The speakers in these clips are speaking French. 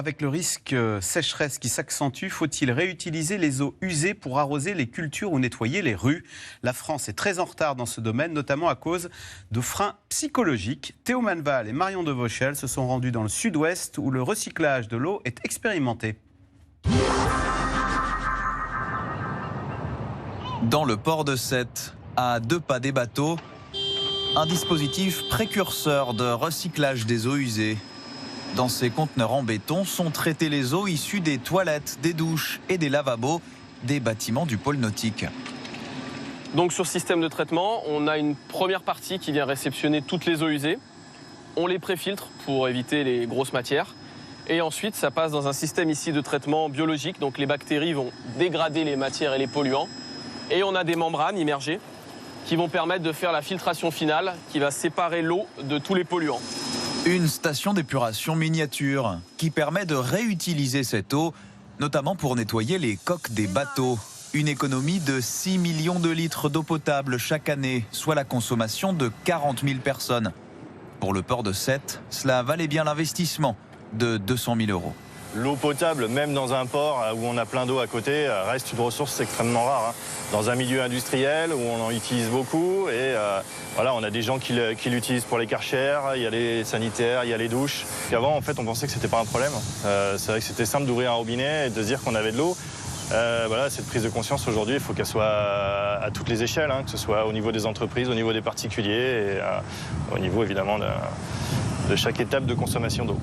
Avec le risque sécheresse qui s'accentue, faut-il réutiliser les eaux usées pour arroser les cultures ou nettoyer les rues? La France est très en retard dans ce domaine, notamment à cause de freins psychologiques. Théo Manval et Marion Devauchel se sont rendus dans le sud-ouest où le recyclage de l'eau est expérimenté. Dans le port de Sète, à 2 pas des bateaux, un dispositif précurseur de recyclage des eaux usées. Dans ces conteneurs en béton sont traitées les eaux issues des toilettes, des douches et des lavabos des bâtiments du pôle nautique. Donc sur ce système de traitement, on a une première partie qui vient réceptionner toutes les eaux usées. On les préfiltre pour éviter les grosses matières. Et ensuite, ça passe dans un système ici de traitement biologique. Donc les bactéries vont dégrader les matières et les polluants. Et on a des membranes immergées qui vont permettre de faire la filtration finale qui va séparer l'eau de tous les polluants. Une station d'épuration miniature qui permet de réutiliser cette eau, notamment pour nettoyer les coques des bateaux. Une économie de 6 millions de litres d'eau potable chaque année, soit la consommation de 40 000 personnes. Pour le port de Sète, cela valait bien l'investissement de 200 000 €. L'eau potable, même dans un port où on a plein d'eau à côté, reste une ressource extrêmement rare. Dans un milieu industriel où on en utilise beaucoup, et voilà, on a des gens qui l'utilisent pour les karchers, il y a les sanitaires, il y a les douches. Et avant, en fait, on pensait que c'était pas un problème. C'est vrai que c'était simple d'ouvrir un robinet et de se dire qu'on avait de l'eau. Voilà, cette prise de conscience aujourd'hui, il faut qu'elle soit à toutes les échelles, que ce soit au niveau des entreprises, au niveau des particuliers et au niveau évidemment de chaque étape de consommation d'eau.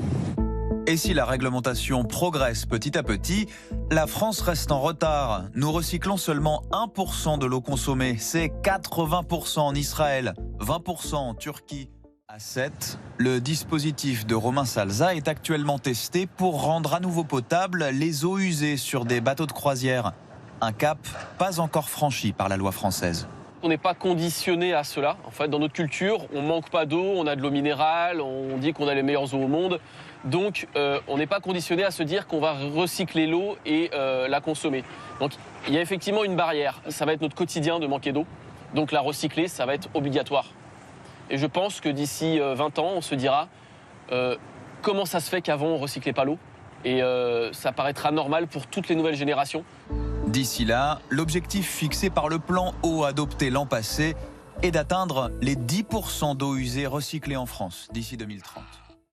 Et si la réglementation progresse petit à petit, la France reste en retard. Nous recyclons seulement 1% de l'eau consommée. C'est 80% en Israël, 20% en Turquie. À Sète, le dispositif de Romain Salza est actuellement testé pour rendre à nouveau potable les eaux usées sur des bateaux de croisière. Un cap pas encore franchi par la loi française. On n'est pas conditionné à cela. En fait, dans notre culture, on ne manque pas d'eau, on a de l'eau minérale, on dit qu'on a les meilleures eaux au monde. Donc, on n'est pas conditionné à se dire qu'on va recycler l'eau et la consommer. Donc, il y a effectivement une barrière. Ça va être notre quotidien de manquer d'eau. Donc, la recycler, ça va être obligatoire. Et je pense que d'ici 20 ans, on se dira comment ça se fait qu'avant, on ne recyclait pas l'eau. Et ça paraîtra normal pour toutes les nouvelles générations. D'ici là, l'objectif fixé par le plan eau adopté l'an passé est d'atteindre les 10% d'eau usée recyclée en France d'ici 2030.